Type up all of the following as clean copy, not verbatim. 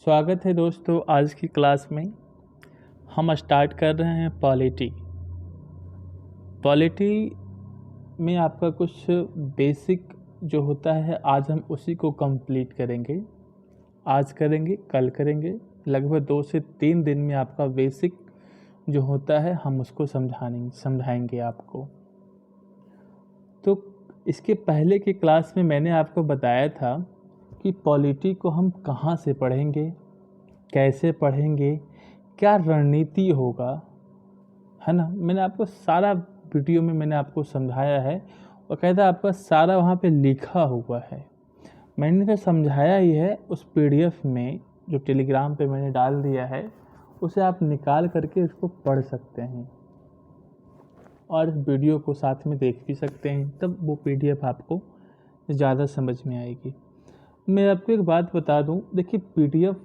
स्वागत है दोस्तों। आज की क्लास में हम स्टार्ट कर रहे हैं पॉलिटी। पॉलिटी में आपका कुछ बेसिक जो होता है आज हम उसी को कंप्लीट करेंगे। आज करेंगे, कल करेंगे। लगभग 2 से 3 दिन में आपका बेसिक जो होता है हम उसको समझाएंगे आपको। तो इसके पहले की क्लास में मैंने आपको बताया था कि पॉलिटी को हम कहाँ से पढ़ेंगे, कैसे पढ़ेंगे, क्या रणनीति होगा, है ना। मैंने आपको सारा वीडियो में मैंने आपको समझाया है और कहता आपका सारा वहाँ पे लिखा हुआ है। मैंने तो समझाया ही है, उस पीडीएफ में जो टेलीग्राम पे मैंने डाल दिया है उसे आप निकाल करके उसको पढ़ सकते हैं और इस वीडियो को साथ में देख भी सकते हैं, तब वो पीडीएफ आपको ज़्यादा समझ में आएगी। मैं आपको एक बात बता दूं, देखिए पीडीएफ,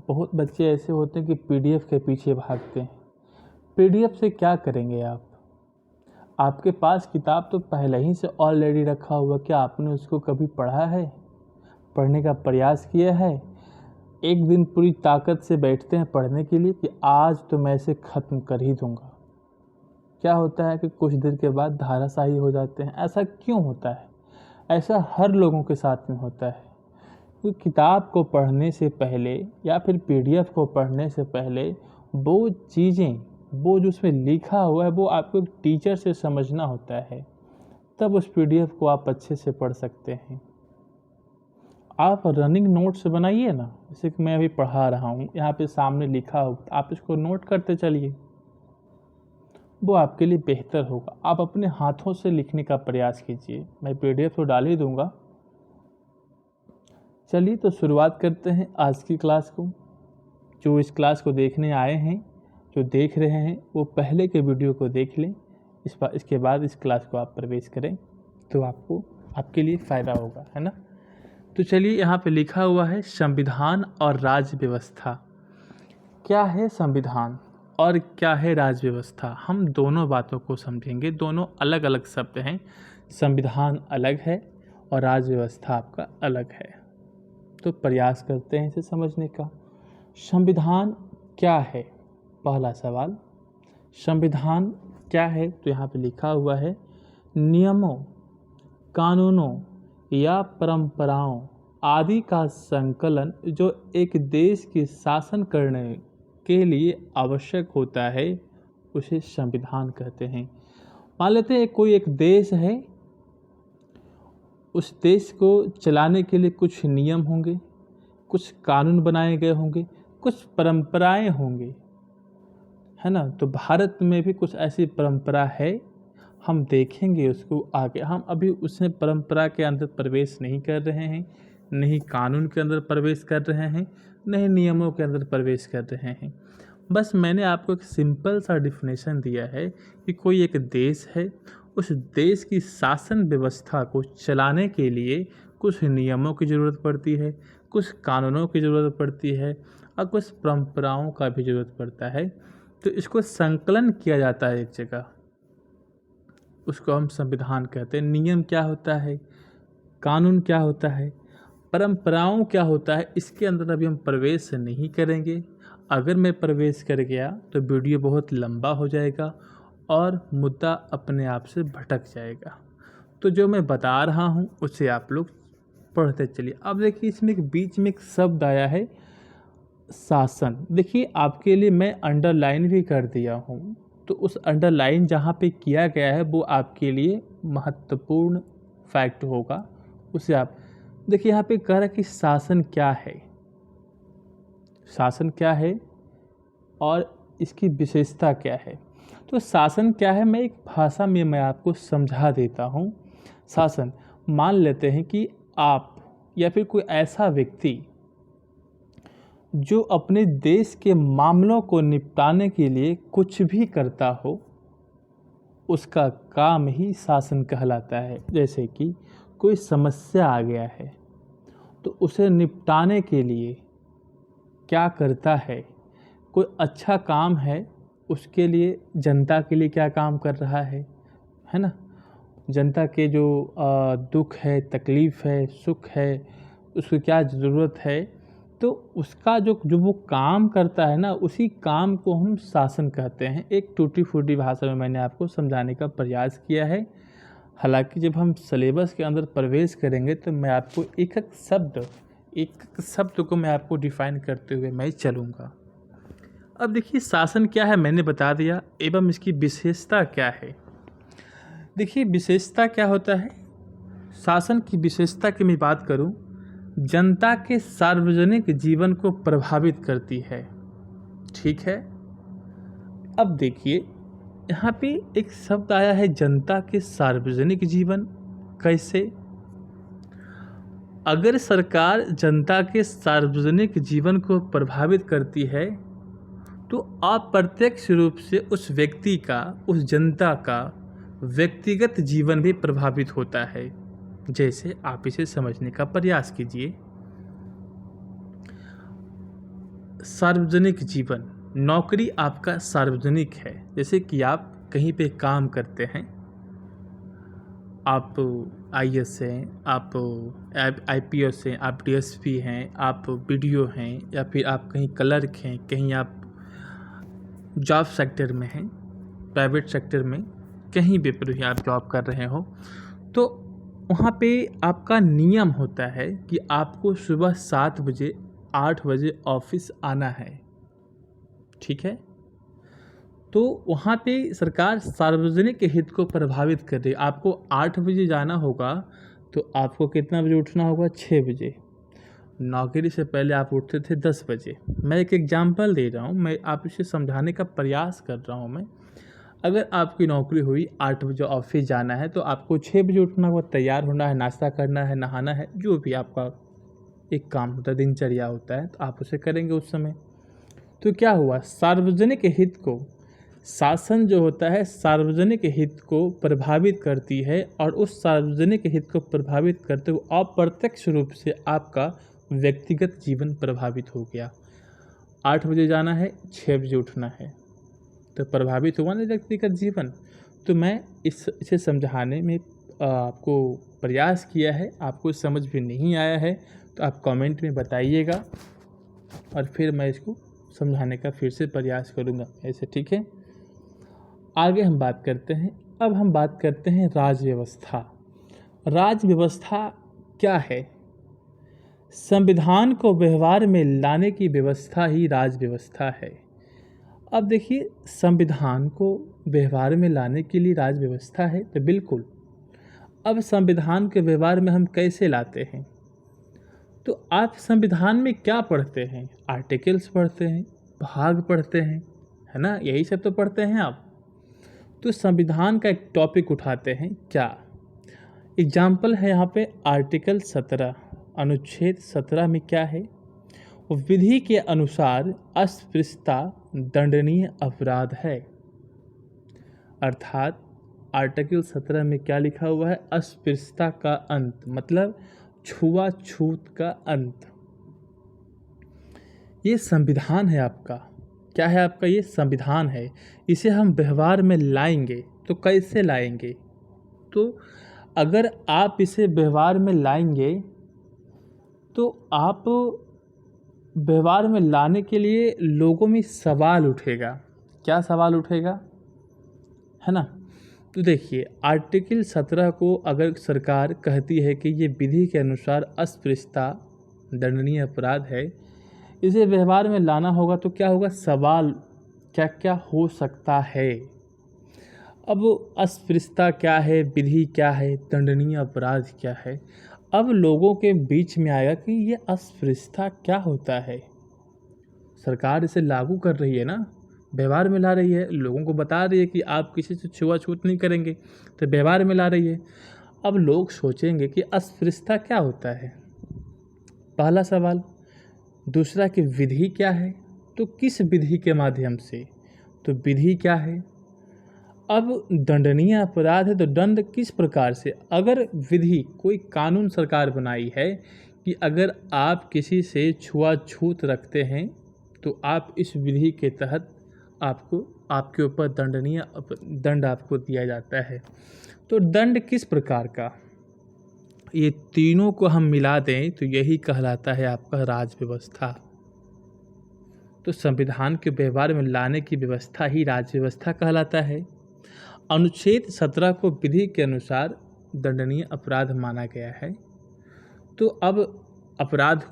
बहुत बच्चे ऐसे होते हैं कि पीडीएफ के पीछे भागते हैं। पीडीएफ से क्या करेंगे आप? आपके पास किताब तो पहले ही से ऑलरेडी रखा हुआ, क्या आपने उसको कभी पढ़ा है? पढ़ने का प्रयास किया है? एक दिन पूरी ताकत से बैठते हैं पढ़ने के लिए कि आज तो मैं इसे ख़त्म कर ही दूंगा। क्या होता है कि कुछ देर के बाद धाराशाही हो जाते हैं। ऐसा क्यों होता है? ऐसा हर लोगों के साथ में होता है। तो किताब को पढ़ने से पहले या फिर पीडीएफ को पढ़ने से पहले वो चीज़ें, वो जो उसमें लिखा हुआ है वो आपको एक टीचर से समझना होता है, तब उस पीडीएफ को आप अच्छे से पढ़ सकते हैं। आप रनिंग नोट्स बनाइए ना, जैसे कि मैं अभी पढ़ा रहा हूँ, यहाँ पे सामने लिखा हो, आप इसको नोट करते चलिए, वो आपके लिए बेहतर होगा। आप अपने हाथों से लिखने का प्रयास कीजिए। मैं पीडीएफ तो डाल ही दूँगा। चलिए तो शुरुआत करते हैं आज की क्लास को। जो इस क्लास को देखने आए हैं, जो देख रहे हैं, वो पहले के वीडियो को देख लें। इसके बाद इस क्लास को आप प्रवेश करें तो आपको, आपके लिए फ़ायदा होगा, है ना। तो चलिए, यहाँ पे लिखा हुआ है संविधान और राज्य व्यवस्था। क्या है संविधान और क्या है राज्य व्यवस्था, हम दोनों बातों को समझेंगे। दोनों अलग अलग शब्द हैं। संविधान अलग है और राज्य व्यवस्था आपका अलग है। तो प्रयास करते हैं इसे समझने का। संविधान क्या है? पहला सवाल, संविधान क्या है? तो यहाँ पे लिखा हुआ है नियमों, कानूनों या परंपराओं आदि का संकलन जो एक देश की शासन करने के लिए आवश्यक होता है, उसे संविधान कहते हैं। मान लेते हैं कोई एक देश है, उस देश को चलाने के लिए कुछ नियम होंगे, कुछ कानून बनाए गए होंगे, कुछ परंपराएं होंगे, है ना। तो भारत में भी कुछ ऐसी परंपरा है, हम देखेंगे उसको आगे। हम अभी उसमें परंपरा के अंदर प्रवेश नहीं कर रहे हैं, नहीं कानून के अंदर प्रवेश कर रहे हैं, नहीं नियमों के अंदर प्रवेश कर रहे हैं। बस मैंने आपको एक सिंपल सा डिफिनेशन दिया है कि कोई एक देश है, उस देश की शासन व्यवस्था को चलाने के लिए कुछ नियमों की ज़रूरत पड़ती है, कुछ कानूनों की ज़रूरत पड़ती है और कुछ परंपराओं का भी ज़रूरत पड़ता है। तो इसको संकलन किया जाता है एक जगह, उसको हम संविधान कहते हैं। नियम क्या होता है, कानून क्या होता है, परंपराओं क्या होता है, इसके अंदर अभी हम प्रवेश नहीं करेंगे। अगर मैं प्रवेश कर गया तो वीडियो बहुत लंबा हो जाएगा और मुद्दा अपने आप से भटक जाएगा। तो जो मैं बता रहा हूँ उसे आप लोग पढ़ते चलिए। अब देखिए, इसमें एक बीच में एक शब्द आया है शासन। देखिए, आपके लिए मैं अंडरलाइन भी कर दिया हूँ, तो उस अंडरलाइन जहाँ पे किया गया है वो आपके लिए महत्वपूर्ण फैक्ट होगा, उसे आप देखिए। यहाँ पे कह रहा है कि शासन क्या है, शासन क्या है और इसकी विशेषता क्या है। तो शासन क्या है, मैं एक भाषा में मैं आपको समझा देता हूँ। शासन, मान लेते हैं कि आप या फिर कोई ऐसा व्यक्ति जो अपने देश के मामलों को निपटाने के लिए कुछ भी करता हो, उसका काम ही शासन कहलाता है। जैसे कि कोई समस्या आ गया है तो उसे निपटाने के लिए क्या करता है, कोई अच्छा काम है, उसके लिए जनता के लिए क्या काम कर रहा है ना। जनता के जो दुख है, तकलीफ़ है, सुख है, उसको क्या ज़रूरत है, तो उसका जो जो वो काम करता है ना, उसी काम को हम शासन कहते हैं। एक टूटी फूटी भाषा में मैंने आपको समझाने का प्रयास किया है। हालांकि जब हम सिलेबस के अंदर प्रवेश करेंगे तो मैं आपको एक एक शब्द को मैं आपको डिफाइन करते हुए मैं चलूँगा। अब देखिए शासन क्या है मैंने बता दिया, एवं इसकी विशेषता क्या है। देखिए विशेषता क्या होता है, शासन की विशेषता की मैं बात करूं, जनता के सार्वजनिक जीवन को प्रभावित करती है। ठीक है, अब देखिए यहाँ पे एक शब्द आया है जनता के सार्वजनिक जीवन। कैसे? अगर सरकार जनता के सार्वजनिक जीवन को प्रभावित करती है तो अप्रत्यक्ष रूप से उस व्यक्ति का, उस जनता का व्यक्तिगत जीवन भी प्रभावित होता है। जैसे आप इसे समझने का प्रयास कीजिए। सार्वजनिक जीवन, नौकरी आपका सार्वजनिक है। जैसे कि आप कहीं पे काम करते हैं, आप आईएएस हैं, आप आईपीएस हैं, आप डीएसपी हैं, आप बीडीओ हैं, या फिर आप कहीं क्लर्क हैं, कहीं आप जॉब सेक्टर में हैं, प्राइवेट सेक्टर में, कहीं भी पर आप जॉब कर रहे हो, तो वहाँ पे आपका नियम होता है कि आपको सुबह 7 बजे 8 बजे ऑफिस आना है। ठीक है, तो वहाँ पे सरकार सार्वजनिक हित को प्रभावित कर रही है। आपको 8 बजे जाना होगा तो आपको कितना बजे उठना होगा? 6 बजे। नौकरी से पहले आप उठते थे 10 बजे। मैं एक एग्जांपल दे रहा हूँ, मैं आप इसे समझाने का प्रयास कर रहा हूँ। मैं अगर आपकी नौकरी हुई 8 बजे ऑफिस जाना है तो आपको 6 बजे उठना होगा, तैयार होना है, नाश्ता करना है, नहाना है, जो भी आपका एक काम होता है, दिनचर्या होता है, तो आप उसे करेंगे उस समय। तो क्या हुआ, सार्वजनिक हित को, शासन जो होता है सार्वजनिक हित को प्रभावित करती है, और उस सार्वजनिक हित को प्रभावित करते हुए अप्रत्यक्ष रूप से आपका व्यक्तिगत जीवन प्रभावित हो गया। 8 बजे जाना है, 6 बजे उठना है, तो प्रभावित हुआ ना व्यक्तिगत जीवन। तो मैं इसे समझाने में आपको प्रयास किया है, आपको समझ में नहीं आया है तो आप कमेंट में बताइएगा, और फिर मैं इसको समझाने का फिर से प्रयास करूँगा ऐसे। ठीक है, आगे हम बात करते हैं। अब हम बात करते हैं राज व्यवस्था। राज व्यवस्था क्या है? संविधान को व्यवहार में लाने की व्यवस्था ही राज व्यवस्था है। अब देखिए, संविधान को व्यवहार में लाने के लिए राज व्यवस्था है, तो बिल्कुल। अब संविधान के व्यवहार में हम कैसे लाते हैं? तो आप संविधान में क्या पढ़ते हैं? आर्टिकल्स पढ़ते हैं, भाग पढ़ते हैं, है ना, यही सब तो पढ़ते हैं आप। तो संविधान का एक टॉपिक उठाते हैं, क्या एग्जाम्पल है यहाँ पे आर्टिकल 17, अनुच्छेद 17 में क्या है? विधि के अनुसार अस्पृश्यता दंडनीय अपराध है। अर्थात आर्टिकल 17 में क्या लिखा हुआ है? अस्पृश्यता का अंत, मतलब छुआछूत का अंत। ये संविधान है आपका। क्या है आपका? ये संविधान है। इसे हम व्यवहार में लाएंगे तो कैसे लाएंगे? तो अगर आप इसे व्यवहार में लाएंगे तो आप व्यवहार में लाने के लिए लोगों में सवाल उठेगा। क्या सवाल उठेगा, है ना? तो देखिए, आर्टिकल 17 को अगर सरकार कहती है कि ये विधि के अनुसार अस्पृश्यता दंडनीय अपराध है, इसे व्यवहार में लाना होगा तो क्या होगा? सवाल क्या क्या हो सकता है। अब अस्पृश्यता क्या है, विधि क्या है, दंडनीय अपराध क्या है। अब लोगों के बीच में आएगा कि ये अस्पृश्यता क्या होता है। सरकार इसे लागू कर रही है ना, व्यवहार में ला रही है, लोगों को बता रही है कि आप किसी से छुआछूत नहीं करेंगे, तो व्यवहार में ला रही है। अब लोग सोचेंगे कि अस्पृश्यता क्या होता है, पहला सवाल। दूसरा कि विधि क्या है, तो किस विधि के माध्यम से, तो विधि क्या है। अब दंडनीय अपराध है तो दंड किस प्रकार से। अगर विधि, कोई कानून सरकार बनाई है कि अगर आप किसी से छुआछूत रखते हैं तो आप इस विधि के तहत आपके ऊपर दंड आपको दिया जाता है। तो दंड किस प्रकार का, ये तीनों को हम मिला दें तो यही कहलाता है आपका राज व्यवस्था। तो संविधान के व्यवहार में लाने की व्यवस्था ही राज व्यवस्था कहलाता है। अनुच्छेद 17 को विधि के अनुसार दंडनीय अपराध माना गया है। तो अब अपराध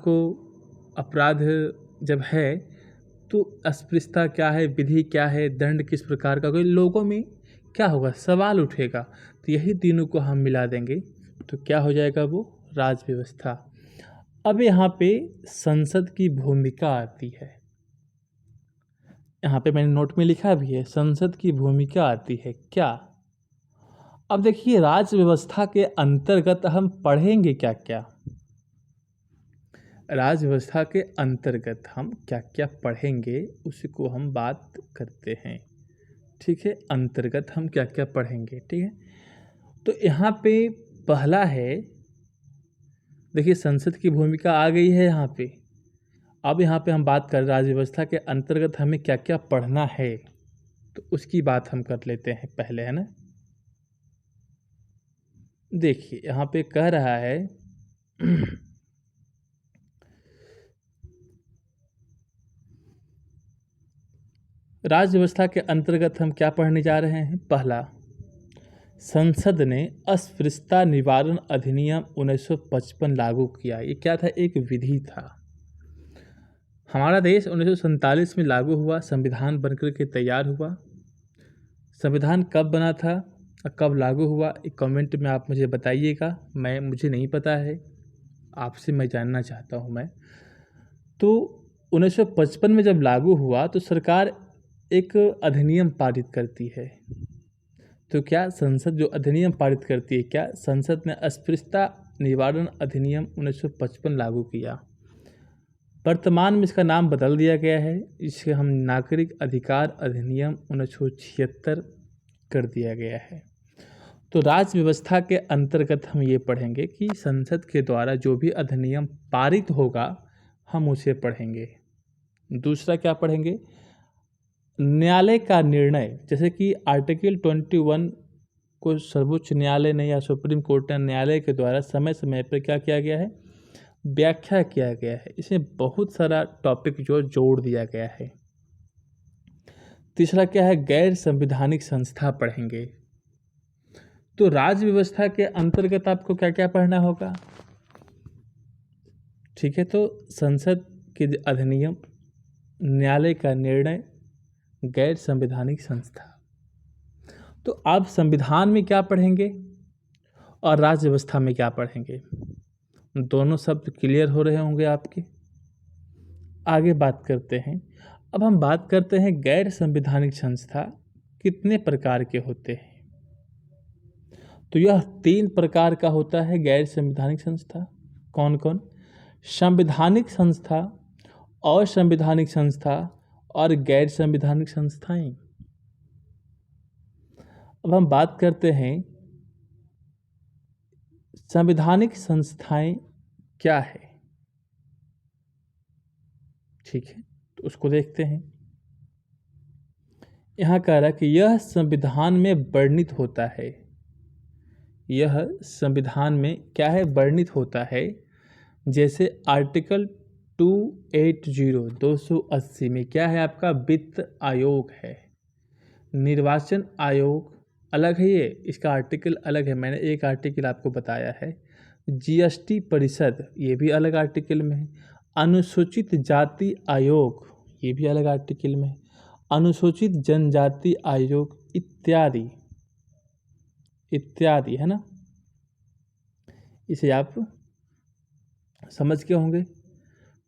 जब है तो अस्पृश्यता क्या है, विधि क्या है, दंड किस प्रकार का, कोई लोगों में क्या होगा, सवाल उठेगा। तो यही तीनों को हम मिला देंगे तो क्या हो जाएगा, वो राज व्यवस्था। अब यहाँ पे संसद की भूमिका आती है, यहाँ पे मैंने नोट में लिखा भी है, संसद की भूमिका आती है क्या। अब देखिए राज व्यवस्था के अंतर्गत हम पढ़ेंगे क्या क्या, राज व्यवस्था के अंतर्गत हम क्या क्या पढ़ेंगे उसी को हम बात करते हैं। ठीक है, अंतर्गत हम क्या क्या पढ़ेंगे। ठीक है, तो यहाँ पे पहला है, देखिए संसद की भूमिका आ गई है यहाँ पे। अब यहाँ पे हम बात कर राज्य व्यवस्था के अंतर्गत हमें क्या क्या पढ़ना है, तो उसकी बात हम कर लेते हैं पहले, है ना। देखिए यहाँ पे कह रहा है राज्य व्यवस्था के अंतर्गत हम क्या पढ़ने जा रहे हैं। पहला, संसद ने अस्पृश्यता निवारण अधिनियम 1955 लागू किया। ये क्या था, एक विधि था। हमारा देश 1947 में लागू हुआ, संविधान बनकर के तैयार हुआ। संविधान कब बना था और कब लागू हुआ, एक कमेंट में आप मुझे बताइएगा, मुझे नहीं पता है, आपसे मैं जानना चाहता हूँ मैं। तो 1955 में जब लागू हुआ तो सरकार एक अधिनियम पारित करती है। तो क्या संसद जो अधिनियम पारित करती है, क्या संसद ने अस्पृश्यता निवारण अधिनियम 1955 लागू किया। वर्तमान में इसका नाम बदल दिया गया है, इसे हम नागरिक अधिकार अधिनियम 1976 कर दिया गया है। तो राज्य व्यवस्था के अंतर्गत हम ये पढ़ेंगे कि संसद के द्वारा जो भी अधिनियम पारित होगा हम उसे पढ़ेंगे। दूसरा क्या पढ़ेंगे, न्यायालय का निर्णय, जैसे कि आर्टिकल 21 को सर्वोच्च न्यायालय ने या सुप्रीम कोर्ट ने न्यायालय के द्वारा समय समय पर क्या किया गया है, व्याख्या किया गया है। इसमें बहुत सारा टॉपिक जो जोड़ दिया गया है। तीसरा क्या है, गैर संवैधानिक संस्था पढ़ेंगे। तो राज्य व्यवस्था के अंतर्गत आपको क्या क्या पढ़ना होगा। ठीक है, तो संसद के अधिनियम, न्यायालय का निर्णय, गैर संवैधानिक संस्था। तो आप संविधान में क्या पढ़ेंगे और राज्य व्यवस्था में क्या पढ़ेंगे, दोनों शब्द क्लियर हो रहे होंगे आपके। आगे बात करते हैं। अब हम बात करते हैं गैर संवैधानिक संस्था कितने प्रकार के होते हैं। तो यह 3 प्रकार का होता है गैर संवैधानिक संस्था। कौन कौन, संवैधानिक संस्था, असंवैधानिक संस्था और गैर संवैधानिक संस्थाएं। अब हम बात करते हैं संवैधानिक संस्थाएं क्या है। ठीक है, तो उसको देखते हैं। यहाँ कह रहा है कि यह संविधान में वर्णित होता है, यह संविधान में क्या है, वर्णित होता है। जैसे आर्टिकल 280 में क्या है आपका, वित्त आयोग है। निर्वाचन आयोग अलग है, ये इसका आर्टिकल अलग है, मैंने एक आर्टिकल आपको बताया है। जीएसटी परिषद ये भी अलग आर्टिकल में है। अनुसूचित जाति आयोग ये भी अलग आर्टिकल में है। अनुसूचित जनजाति आयोग इत्यादि इत्यादि, है ना। इसे आप समझ के होंगे।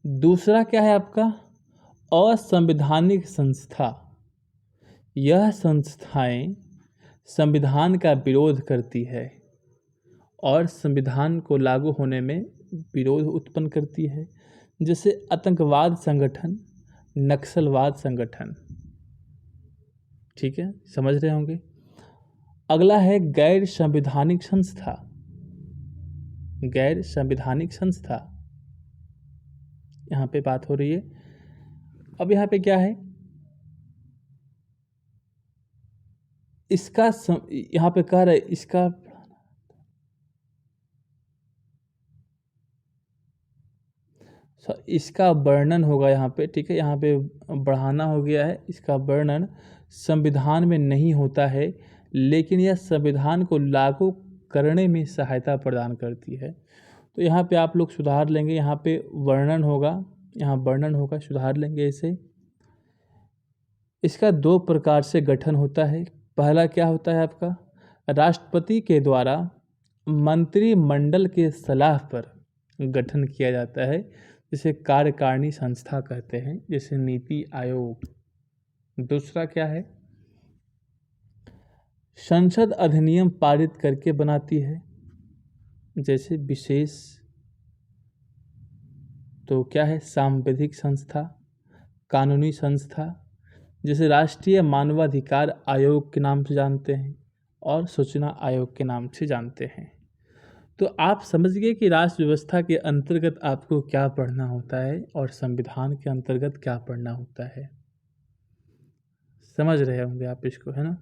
दूसरा क्या है आपका, असंवैधानिक संस्था। यह संस्थाएं संविधान का विरोध करती है और संविधान को लागू होने में विरोध उत्पन्न करती है, जैसे आतंकवाद संगठन, नक्सलवाद संगठन। ठीक है, समझ रहे होंगे। अगला है गैर संवैधानिक संस्था। गैर संवैधानिक संस्था यहाँ पे बात हो रही है। अब यहाँ पे क्या है, इसका यहाँ पे कह रहे इसका इसका वर्णन होगा यहाँ पे, ठीक है, यहाँ पे बढ़ाना हो गया है। इसका वर्णन संविधान में नहीं होता है, लेकिन यह संविधान को लागू करने में सहायता प्रदान करती है। तो यहाँ पे आप लोग सुधार लेंगे, यहाँ पे वर्णन होगा, यहाँ वर्णन होगा, सुधार लेंगे इसे। इसका 2 प्रकार से गठन होता है। पहला क्या होता है आपका, राष्ट्रपति के द्वारा मंत्रिमंडल के सलाह पर गठन किया जाता है, जिसे कार्यकारिणी संस्था कहते हैं, जैसे नीति आयोग। दूसरा क्या है, संसद अधिनियम पारित करके बनाती है, जैसे विशेष, तो क्या है, सांविधिक संस्था, कानूनी संस्था, जैसे राष्ट्रीय मानवाधिकार आयोग के नाम से जानते हैं और सूचना आयोग के नाम से जानते हैं। तो आप समझ गए कि राष्ट्र व्यवस्था के अंतर्गत आपको क्या पढ़ना होता है और संविधान के अंतर्गत क्या पढ़ना होता है। समझ रहे होंगे आप इसको, है ना।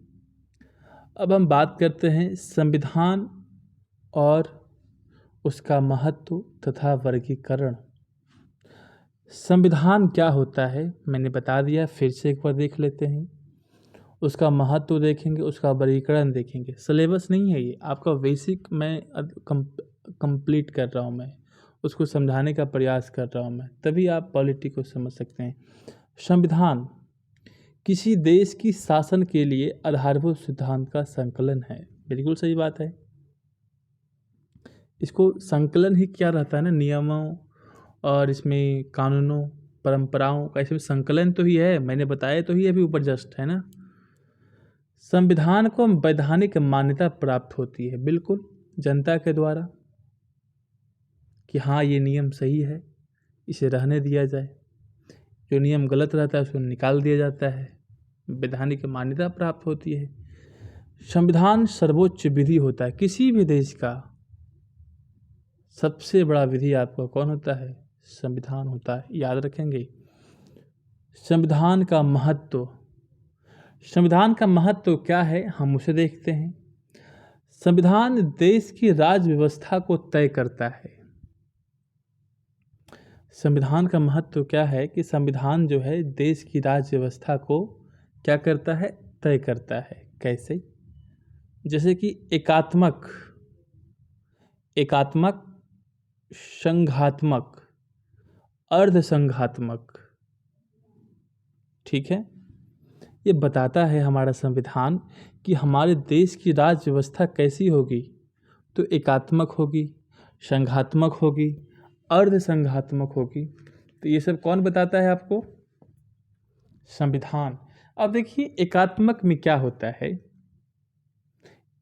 अब हम बात करते हैं संविधान और उसका महत्व तथा वर्गीकरण। संविधान क्या होता है मैंने बता दिया, फिर से एक बार देख लेते हैं। उसका महत्व देखेंगे, उसका वर्गीकरण देखेंगे। सिलेबस नहीं है ये, आपका बेसिक मैं कंप्लीट कर रहा हूँ, मैं उसको समझाने का प्रयास कर रहा हूँ मैं, तभी आप पॉलिटी को समझ सकते हैं। संविधान किसी देश की शासन के लिए आधारभूत सिद्धांत का संकलन है। बिल्कुल सही बात है। इसको संकलन ही क्या रहता है ना, नियमों और इसमें कानूनों परंपराओं का इसमें संकलन तो ही है, मैंने बताया तो ही अभी ऊपर जस्ट, है ना। संविधान को वैधानिक मान्यता प्राप्त होती है, बिल्कुल, जनता के द्वारा, कि हाँ ये नियम सही है, इसे रहने दिया जाए, जो नियम गलत रहता है उसको निकाल दिया जाता है, वैधानिक मान्यता प्राप्त होती है। संविधान सर्वोच्च विधि होता है। किसी भी देश का सबसे बड़ा विधि आपका कौन होता है, संविधान होता है, याद रखेंगे। संविधान का महत्व, संविधान का महत्व क्या है हम उसे देखते हैं। संविधान देश की राज्य व्यवस्था को तय करता है। संविधान का महत्व क्या है कि संविधान जो है देश की राज्य व्यवस्था को क्या करता है, तय करता है। कैसे, जैसे कि एकात्मक, संघात्मक, अर्धसंघात्मक, ठीक है। ये बताता है हमारा संविधान कि हमारे देश की राज्य व्यवस्था कैसी होगी, तो एकात्मक होगी, संघात्मक होगी, अर्धसंघात्मक होगी। तो ये सब कौन बताता है आपको, संविधान। अब देखिए एकात्मक में क्या होता है,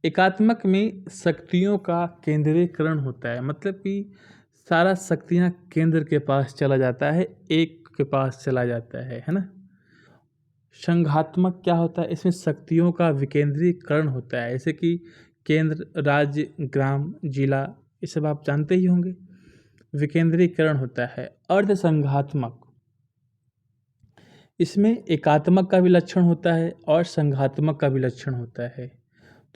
एकात्मक में शक्तियों का केंद्रीकरण होता है, मतलब कि सारा शक्तियाँ केंद्र के पास चला जाता है, एक के पास चला जाता है ना। संघात्मक क्या होता है, इसमें शक्तियों का विकेंद्रीकरण होता है, जैसे कि केंद्र, राज्य, ग्राम, जिला, ये सब आप जानते ही होंगे, विकेंद्रीकरण होता है। अर्धसंघात्मक, इसमें एकात्मक का भी लक्षण होता है और संघात्मक का भी लक्षण होता है।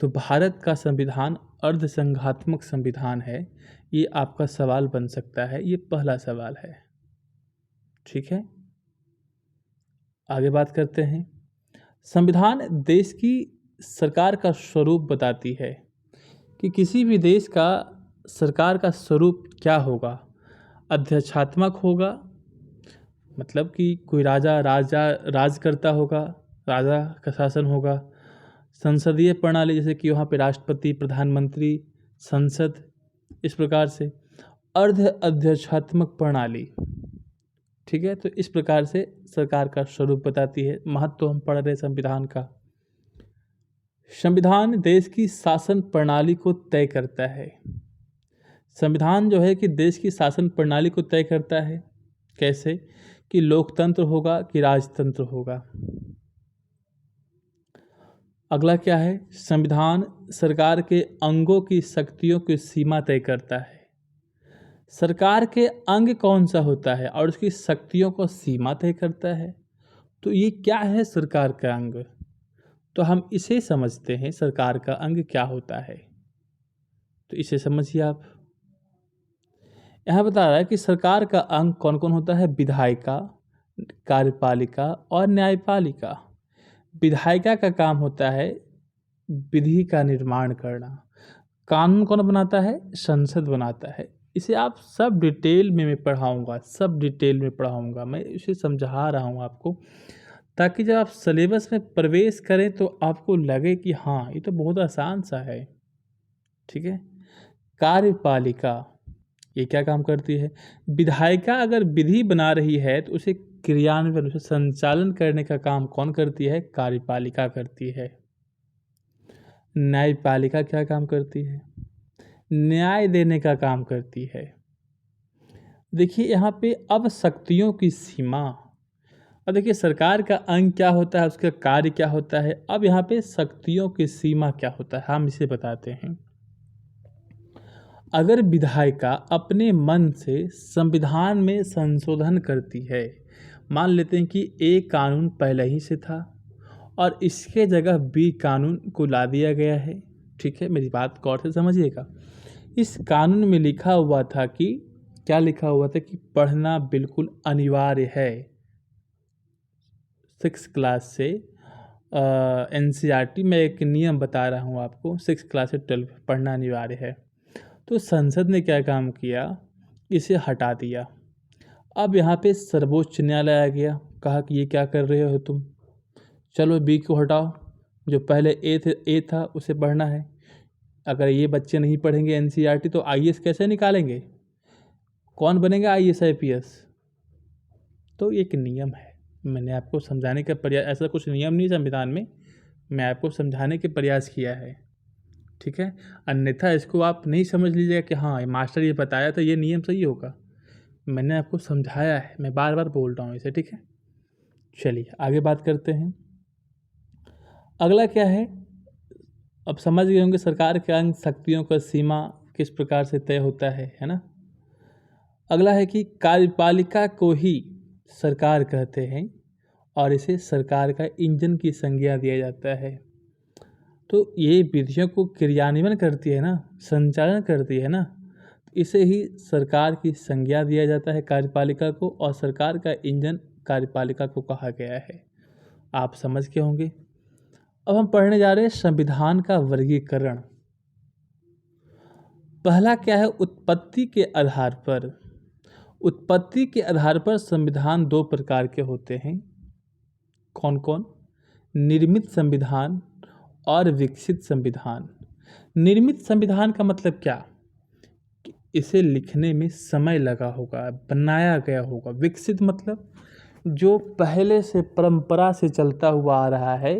तो भारत का संविधान अर्धसंघात्मक संविधान है, ये आपका सवाल बन सकता है, ये पहला सवाल है, ठीक है। आगे बात करते हैं। संविधान देश की सरकार का स्वरूप बताती है कि किसी भी देश का सरकार का स्वरूप क्या होगा। अध्यक्षात्मक होगा, मतलब कि कोई राज करता होगा, राजा का शासन होगा। संसदीय प्रणाली, जैसे कि वहाँ पे राष्ट्रपति, प्रधानमंत्री, संसद, इस प्रकार से। अर्ध अध्यक्षात्मक प्रणाली, ठीक है। तो इस प्रकार से सरकार का स्वरूप बताती है। महत्व हम पढ़ रहे संविधान का। संविधान देश की शासन प्रणाली को तय करता है। संविधान जो है कि देश की शासन प्रणाली को तय करता है। कैसे, कि लोकतंत्र होगा कि राजतंत्र होगा। अगला क्या है, संविधान सरकार के अंगों की शक्तियों की सीमा तय करता है। सरकार के अंग कौन सा होता है और उसकी शक्तियों को सीमा तय करता है। तो ये क्या है सरकार का अंग, तो हम इसे समझते हैं, सरकार का अंग क्या होता है, तो इसे समझिए आप। यहाँ बता रहा है कि सरकार का अंग कौन कौन होता है? विधायिका, कार्यपालिका और न्यायपालिका। विधायिका का काम होता है विधि का निर्माण करना। कानून कौन बनाता है? संसद बनाता है। इसे आप सब डिटेल में मैं पढ़ाऊँगा, सब डिटेल में पढ़ाऊँगा। मैं इसे समझा रहा हूँ आपको, ताकि जब आप सिलेबस में प्रवेश करें तो आपको लगे कि हाँ, ये तो बहुत आसान सा है। ठीक है? कार्यपालिका, ये क्या काम करती है? विधायिका अगर विधि बना रही है तो उसे क्रियान्वयन, उसे संचालन करने का काम कौन करती है? कार्यपालिका करती है। न्यायपालिका क्या काम करती है? न्याय देने का काम करती है। देखिए यहाँ पे अब शक्तियों की सीमा, और देखिए सरकार का अंग क्या होता है, उसका कार्य क्या होता है। अब यहाँ पे शक्तियों की सीमा क्या होता है, हम इसे बताते हैं। अगर विधायिका अपने मन से संविधान में संशोधन करती है, मान लेते हैं कि ए कानून पहले ही से था और इसके जगह बी कानून को ला दिया गया है। ठीक है, मेरी बात गौर से समझिएगा। इस कानून में लिखा हुआ था कि, क्या लिखा हुआ था कि पढ़ना बिल्कुल अनिवार्य है। 6 क्लास से NCERT में एक नियम बता रहा हूँ आपको, 6 क्लास से 12 पढ़ना अनिवार्य है। तो संसद ने क्या काम किया, इसे हटा दिया। अब यहाँ पे सर्वोच्च न्यायालय आ गया, कहा कि ये क्या कर रहे हो तुम, चलो बी को हटाओ, जो पहले ए था उसे पढ़ना है। अगर ये बच्चे नहीं पढ़ेंगे NCERT तो IAS कैसे निकालेंगे, कौन बनेगा IAS IPS? तो एक नियम है, मैंने आपको समझाने का प्रयास, ऐसा कुछ नियम नहीं संविधान में, मैं आपको समझाने के प्रयास किया है। ठीक है, अन्यथा इसको आप नहीं समझ लीजिएगा कि हाँ मास्टर ये बताया तो ये नियम सही होगा। मैंने आपको समझाया है, मैं बार बार बोल रहा हूँ इसे। ठीक है, चलिए आगे बात करते हैं। अगला क्या है, अब समझ गए होंगे सरकार के अंग शक्तियों का सीमा किस प्रकार से तय होता है ना। अगला है कि कार्यपालिका को ही सरकार कहते हैं और इसे सरकार का इंजन की संज्ञा दिया जाता है। तो ये विधियों को क्रियान्वयन करती है ना, संचालन करती है ना, इसे ही सरकार की संज्ञा दिया जाता है कार्यपालिका को, और सरकार का इंजन कार्यपालिका को कहा गया है। आप समझ के होंगे। अब हम पढ़ने जा रहे हैं संविधान का वर्गीकरण। पहला क्या है, उत्पत्ति के आधार पर। उत्पत्ति के आधार पर संविधान 2 प्रकार के होते हैं। कौन कौन? निर्मित संविधान और विकसित संविधान। निर्मित संविधान का मतलब क्या, कि इसे लिखने में समय लगा होगा, बनाया गया होगा। विकसित मतलब जो पहले से परंपरा से चलता हुआ आ रहा है,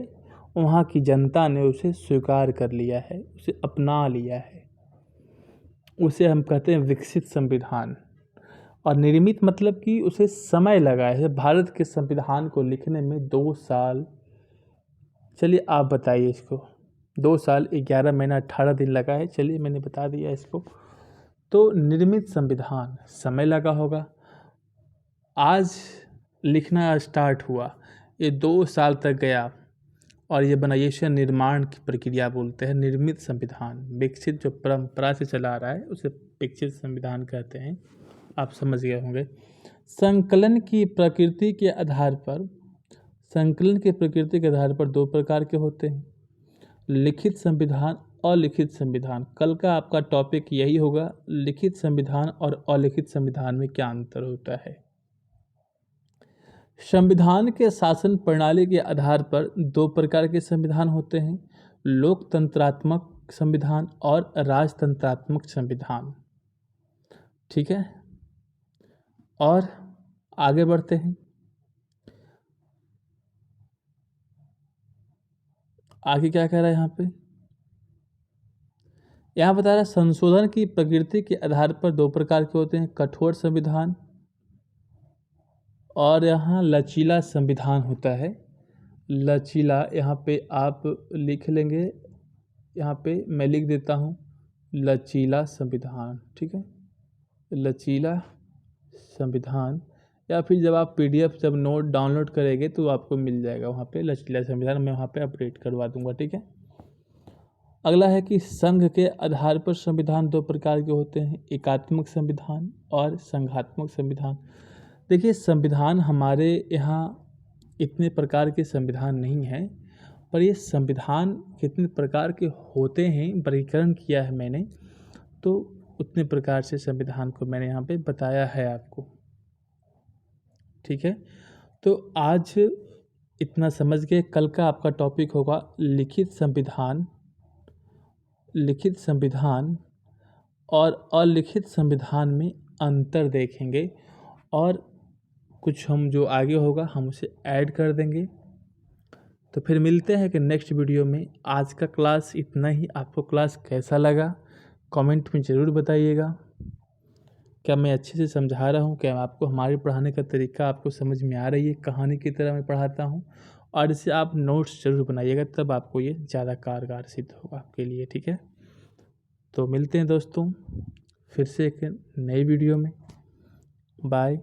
वहाँ की जनता ने उसे स्वीकार कर लिया है, उसे अपना लिया है, उसे हम कहते हैं विकसित संविधान। और निर्मित मतलब कि उसे समय लगा है। भारत के संविधान को लिखने में 2 साल, चलिए आप बताइए इसको, 2 साल 11 महीना 18 दिन लगा है, चलिए मैंने बता दिया इसको। तो निर्मित संविधान समय लगा होगा, आज लिखना स्टार्ट हुआ, ये 2 साल तक गया और ये बना, ये निर्माण की प्रक्रिया बोलते हैं निर्मित संविधान। विकसित जो परंपरा से चला आ रहा है उसे विकसित संविधान कहते हैं, आप समझ गए होंगे। संकलन की प्रकृति के आधार पर, संकलन की प्रकृति के आधार पर 2 प्रकार के होते हैं, लिखित संविधान और लिखित संविधान। कल का आपका टॉपिक यही होगा, लिखित संविधान और अलिखित संविधान में क्या अंतर होता है। संविधान के शासन प्रणाली के आधार पर 2 प्रकार के संविधान होते हैं, लोकतंत्रात्मक संविधान और राजतंत्रात्मक संविधान। ठीक है, और आगे बढ़ते हैं। आगे क्या कह रहा है यहाँ बता रहा है संशोधन की प्रकृति के आधार पर 2 प्रकार के होते हैं, कठोर संविधान और यहाँ लचीला संविधान होता है। लचीला यहाँ पे आप लिख लेंगे, यहाँ पे मैं लिख देता हूँ लचीला संविधान। ठीक है, लचीला संविधान, या फिर जब आप PDF जब नोट डाउनलोड करेंगे तो आपको मिल जाएगा वहाँ पे लचीला संविधान, मैं वहाँ पे अपडेट करवा दूँगा। ठीक है, अगला है कि संघ के आधार पर संविधान दो प्रकार के होते हैं, एकात्मक संविधान और संघात्मक संविधान। देखिए, संविधान हमारे यहाँ इतने प्रकार के संविधान नहीं हैं, पर ये संविधान कितने प्रकार के होते हैं वर्गीकरण किया है मैंने, तो उतने प्रकार से संविधान को मैंने यहाँ पे बताया है आपको। ठीक है, तो आज इतना समझ गए। कल का आपका टॉपिक होगा लिखित संविधान, लिखित संविधान और अलिखित संविधान में अंतर देखेंगे, और कुछ हम जो आगे होगा हम उसे ऐड कर देंगे। तो फिर मिलते हैं कि नेक्स्ट वीडियो में। आज का क्लास इतना ही। आपको क्लास कैसा लगा कमेंट में ज़रूर बताइएगा। क्या मैं अच्छे से समझा रहा हूँ, क्या आपको हमारे पढ़ाने का तरीका आपको समझ में आ रही है, कहानी की तरह मैं पढ़ाता हूँ। और इसे आप नोट्स ज़रूर बनाइएगा, तब आपको ये ज़्यादा कारगर सिद्ध होगा आपके लिए। ठीक है, तो मिलते हैं दोस्तों फिर से एक नई वीडियो में। बाय।